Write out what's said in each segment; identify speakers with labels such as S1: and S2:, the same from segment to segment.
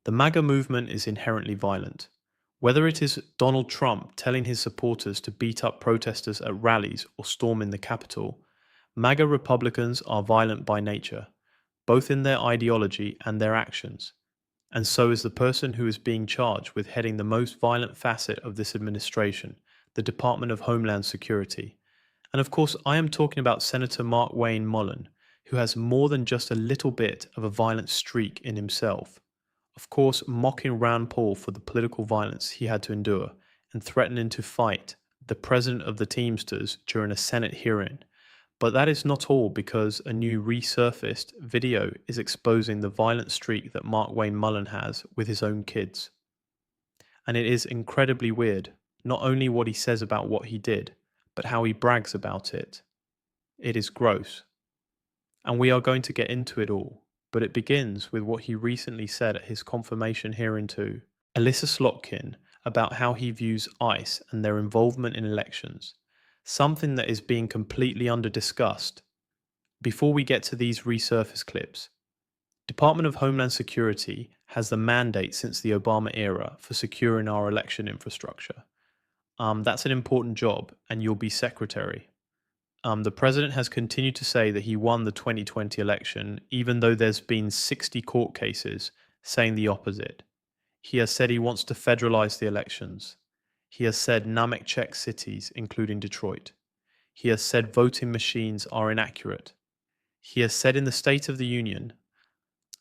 S1: The MAGA movement is inherently violent. Whether it is Donald Trump telling his supporters to beat up protesters at rallies or storm in the Capitol, MAGA Republicans are violent by nature, both in their ideology and their actions. And so is the person who is being charged with heading the most violent facet of this administration, the Department of Homeland Security. And of course, I am talking about Senator Markwayne Mullin, who has more than just a little bit of a violent streak in himself. Of course, mocking Rand Paul for the political violence he had to endure and threatening to fight the president of the Teamsters during a Senate hearing. But that is not all, because a new resurfaced video is exposing the violent streak that Markwayne Mullin has with his own kids. And it is incredibly weird, not only what he says about what he did, but how he brags about it. It is gross. And we are going to get into it all, but it begins with what he recently said at his confirmation hearing to Alyssa Slotkin about how he views ICE and their involvement in elections, something that is being completely under-discussed. Before we get to these resurfaced clips, Department of Homeland Security has the mandate since the Obama era for securing our election infrastructure. That's an important job, and you'll be secretary. The president has continued to say that he won the 2020 election, even though there's been 60 court cases saying the opposite. He has said he wants to federalize the elections. He has said Namek check cities, including Detroit. He has said voting machines are inaccurate. He has said in the State of the Union,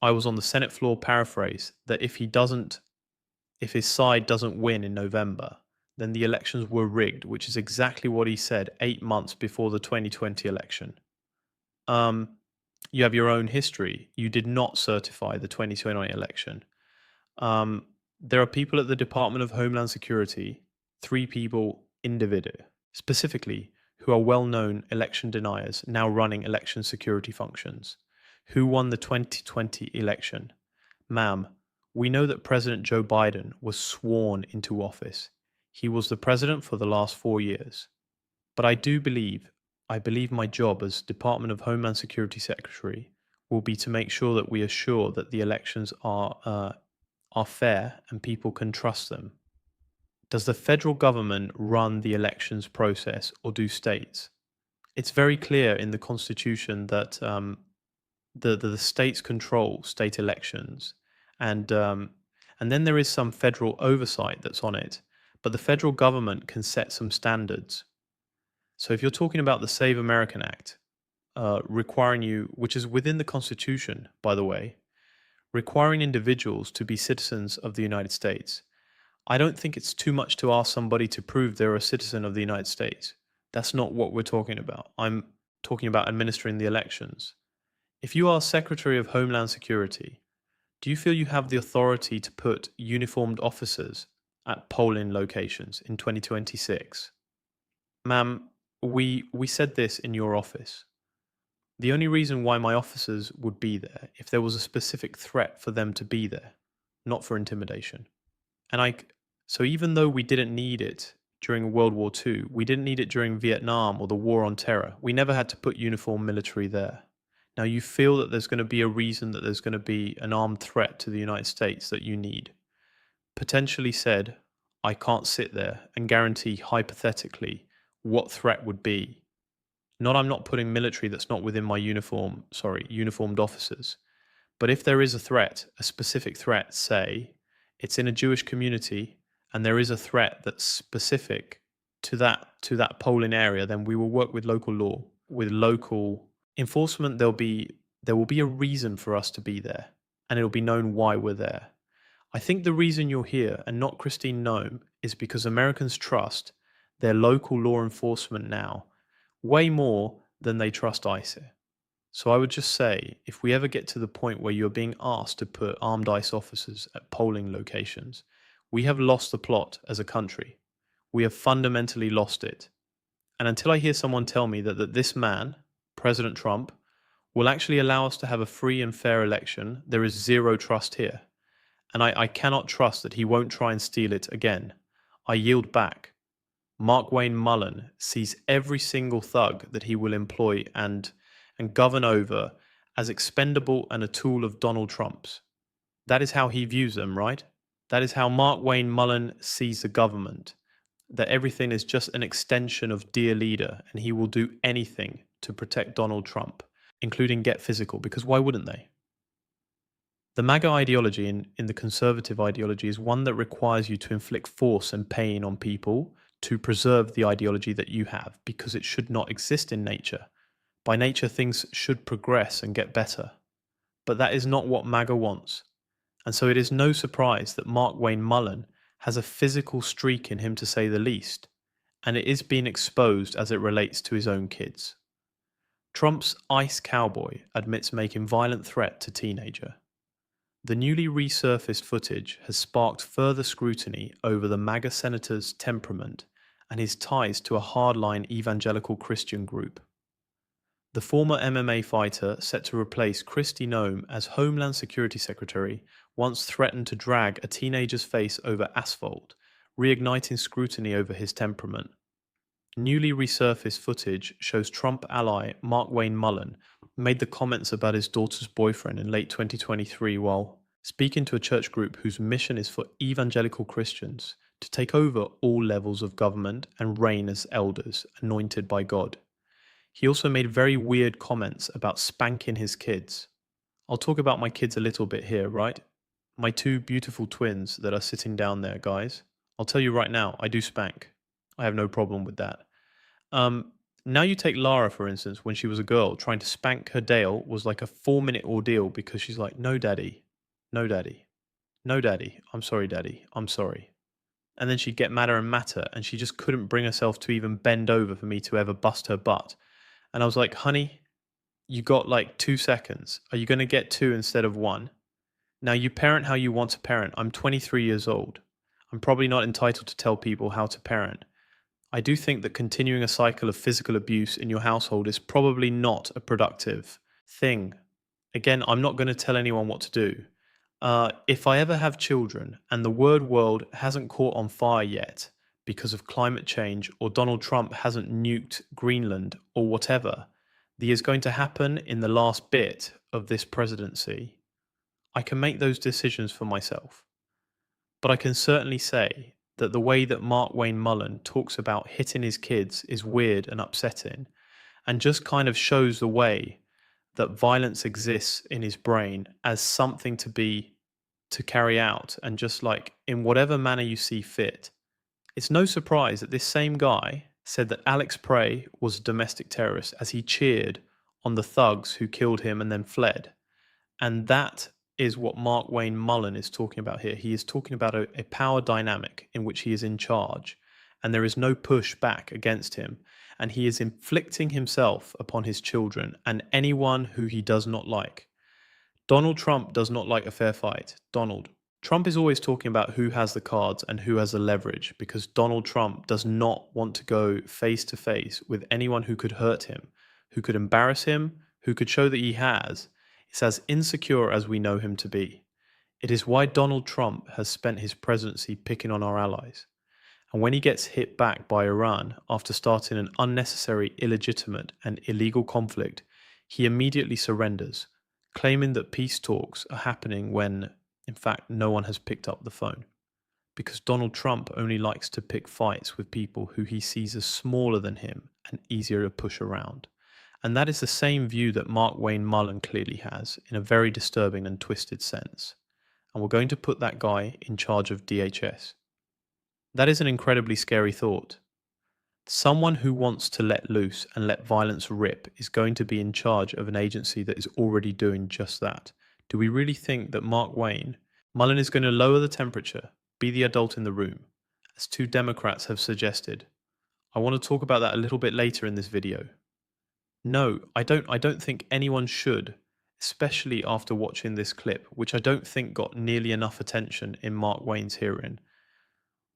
S1: I was on the Senate floor, paraphrase, that if his side doesn't win in November, then the elections were rigged, which is exactly what he said 8 months before the 2020 election. You have your own history. You did not certify the 2020 election. There are people at the Department of Homeland Security, 3 people individually, specifically, who are well-known election deniers now running election security functions. Who won the 2020 election? Ma'am, we know that President Joe Biden was sworn into office. He was the president for the last 4 years. But I believe my job as Department of Homeland Security Secretary will be to make sure that we assure that the elections are fair and people can trust them. Does the federal government run the elections process, or do states? It's very clear in the Constitution that the states control state elections, and then there is some federal oversight that's on it. But the federal government can set some standards. So if you're talking about the Save American Act, requiring you, which is within the Constitution, by the way, requiring individuals to be citizens of the United States, I don't think it's too much to ask somebody to prove they're a citizen of the United States. That's not what we're talking about. I'm talking about administering the elections. If you are Secretary of Homeland Security, do you feel you have the authority to put uniformed officers at polling locations in 2026? Ma'am, we said this in your office. The only reason why my officers would be there if there was a specific threat for them to be there, not for intimidation. So even though we didn't need it during World War II, we didn't need it during Vietnam or the War on Terror. We never had to put uniformed military there. Now you feel that there's going to be a reason that there's going to be an armed threat to the United States that you need. Potentially said, I can't sit there and guarantee hypothetically what threat would be. I'm not putting military that's not within my uniformed officers. But if there is a threat, a specific threat, say it's in a Jewish community and there is a threat that's specific to that polling area, then we will work with local law, with local enforcement. There will be a reason for us to be there, and it'll be known why we're there. I think the reason you're here and not Christine Nome is because Americans trust their local law enforcement now way more than they trust ICE. So I would just say, if we ever get to the point where you're being asked to put armed ICE officers at polling locations, we have lost the plot as a country. We have fundamentally lost it. And until I hear someone tell me that this man, President Trump, will actually allow us to have a free and fair election, there is zero trust here. And I cannot trust that he won't try and steal it again. I yield back. Markwayne Mullin sees every single thug that he will employ and govern over as expendable and a tool of Donald Trump's. That is how he views them, right? That is how Markwayne Mullin sees the government, that everything is just an extension of dear leader and he will do anything to protect Donald Trump, including get physical, because why wouldn't they? The MAGA ideology in the conservative ideology is one that requires you to inflict force and pain on people to preserve the ideology that you have, because it should not exist in nature. By nature, things should progress and get better. But that is not what MAGA wants. And so it is no surprise that Markwayne Mullin has a physical streak in him, to say the least, and it is being exposed as it relates to his own kids. Trump's ice cowboy admits making violent threat to teenager. The newly resurfaced footage has sparked further scrutiny over the MAGA senator's temperament and his ties to a hardline evangelical Christian group. The former MMA fighter, set to replace Kristi Noem as Homeland Security Secretary, once threatened to drag a teenager's face over asphalt, reigniting scrutiny over his temperament. Newly resurfaced footage shows Trump ally Markwayne Mullin made the comments about his daughter's boyfriend in late 2023 while speaking to a church group whose mission is for evangelical Christians to take over all levels of government and reign as elders anointed by God. He also made very weird comments about spanking his kids. I'll talk about my kids a little bit here, right? My two beautiful twins that are sitting down there, guys. I'll tell you right now, I do spank. I have no problem with that. Now you take Lara, for instance, when she was a girl, trying to spank her Dale was like a 4-minute ordeal because she's like, no, daddy, no, daddy, no, daddy, I'm sorry, daddy, I'm sorry. And then she'd get madder and madder, and she just couldn't bring herself to even bend over for me to ever bust her butt. And I was like, honey, you got like 2 seconds. Are you going to get 2 instead of 1? Now you parent how you want to parent. I'm 23 years old. I'm probably not entitled to tell people how to parent. I do think that continuing a cycle of physical abuse in your household is probably not a productive thing. Again, I'm not going to tell anyone what to do. If I ever have children and the word world hasn't caught on fire yet because of climate change, or Donald Trump hasn't nuked Greenland or whatever that is going to happen in the last bit of this presidency, I can make those decisions for myself. But I can certainly say that the way that Markwayne Mullin talks about hitting his kids is weird and upsetting, and just kind of shows the way that violence exists in his brain as something to carry out, and just like in whatever manner you see fit. It's no surprise that this same guy said that Alex Prey was a domestic terrorist as he cheered on the thugs who killed him and then fled. And that is what Markwayne Mullin is talking about here. He is talking about a power dynamic in which he is in charge and there is no push back against him. And he is inflicting himself upon his children and anyone who he does not like. Donald Trump does not like a fair fight. Trump is always talking about who has the cards and who has the leverage, because Donald Trump does not want to go face to face with anyone who could hurt him, who could embarrass him, who could show that he is as insecure as we know him to be. It is why Donald Trump has spent his presidency picking on our allies. And when he gets hit back by Iran after starting an unnecessary, illegitimate, and illegal conflict, he immediately surrenders, claiming that peace talks are happening when, in fact, no one has picked up the phone. Because Donald Trump only likes to pick fights with people who he sees as smaller than him and easier to push around. And that is the same view that Markwayne Mullin clearly has, in a very disturbing and twisted sense. And we're going to put that guy in charge of DHS. That is an incredibly scary thought. Someone who wants to let loose and let violence rip is going to be in charge of an agency that is already doing just that. Do we really think that Mullin is going to lower the temperature, be the adult in the room, as 2 Democrats have suggested? I want to talk about that a little bit later in this video. No, I don't think anyone should, especially after watching this clip, which I don't think got nearly enough attention in Markwayne's hearing.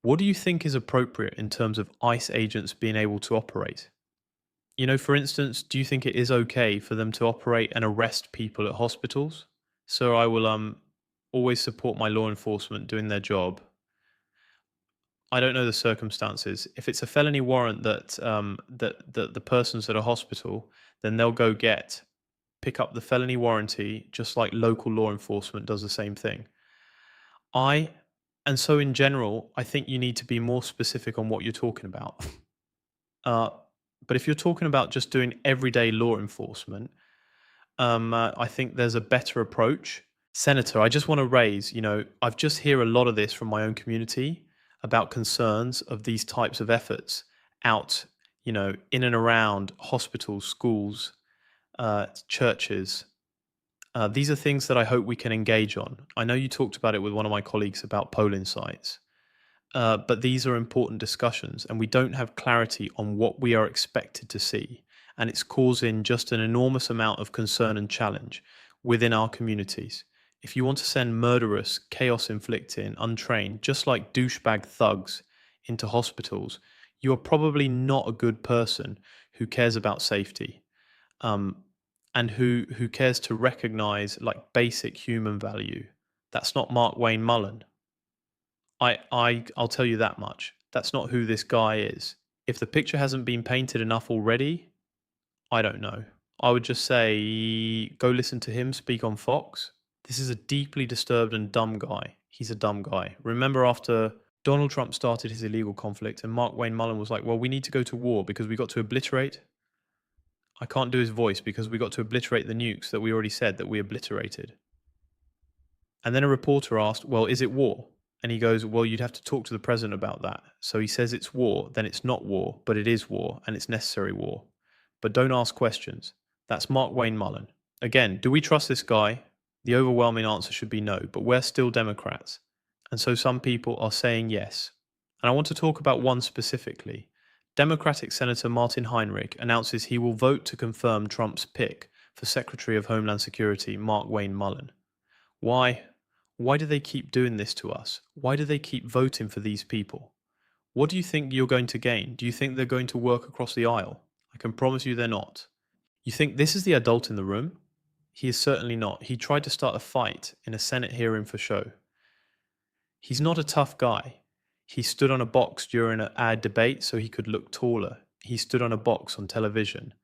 S1: What do you think is appropriate in terms of ICE agents being able to operate? You know, for instance, do you think it is okay for them to operate and arrest people at hospitals? So I will always support my law enforcement doing their job. I don't know the circumstances. If it's a felony warrant that the person's at a hospital, then they'll pick up the felony warranty, just like local law enforcement does the same thing. I and so in general, I think you need to be more specific on what you're talking about. Uh, but if you're talking about just doing everyday law enforcement, I think there's a better approach. Senator, I just want to raise, I've just hear a lot of this from my own community about concerns of these types of efforts out, in and around hospitals, schools, churches. These are things that I hope we can engage on. I know you talked about it with one of my colleagues about polling sites. But these are important discussions, and we don't have clarity on what we are expected to see. And it's causing just an enormous amount of concern and challenge within our communities. If you want to send murderous, chaos inflicting, untrained, just like douchebag thugs into hospitals, you are probably not a good person who cares about safety, um, and who cares to recognize like basic human value. That's not Markwayne Mullin. I'll tell you that much. That's not who this guy is. If the picture hasn't been painted enough already, I don't know. I would just say go listen to him speak on Fox. This is a deeply disturbed and dumb guy. He's a dumb guy. Remember after Donald Trump started his illegal conflict and Markwayne Mullin was like, well, we need to go to war because we got to obliterate. I can't do his voice because we got to obliterate the nukes that we already said that we obliterated. And then a reporter asked, well, is it war? And he goes, well, you'd have to talk to the president about that. So he says it's war, then it's not war, but it is war, and it's necessary war. But don't ask questions. That's Markwayne Mullin. Again, do we trust this guy? The overwhelming answer should be no, but we're still Democrats. And so some people are saying yes. And I want to talk about one specifically. Democratic Senator Martin Heinrich announces he will vote to confirm Trump's pick for Secretary of Homeland Security, Markwayne Mullin. Why? Why do they keep doing this to us? Why do they keep voting for these people? What do you think you're going to gain? Do you think they're going to work across the aisle? I can promise you they're not. You think this is the adult in the room? He is certainly not. He tried to start a fight in a Senate hearing for show. He's not a tough guy. He stood on a box during an ad debate so he could look taller. He stood on a box on television.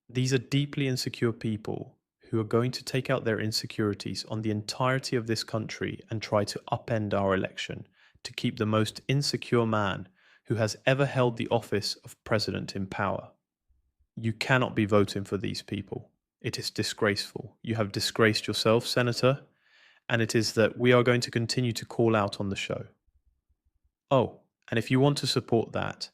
S1: These are deeply insecure people who are going to take out their insecurities on the entirety of this country and try to upend our election to keep the most insecure man who has ever held the office of president in power. You cannot be voting for these people. It is disgraceful. You have disgraced yourself, Senator, and it is that we are going to continue to call out on the show. Oh, and if you want to support that,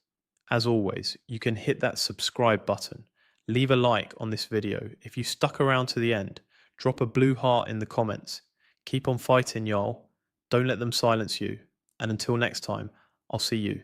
S1: as always, you can hit that subscribe button. Leave a like on this video. If you stuck around to the end, drop a blue heart in the comments. Keep on fighting, y'all. Don't let them silence you. And until next time, I'll see you.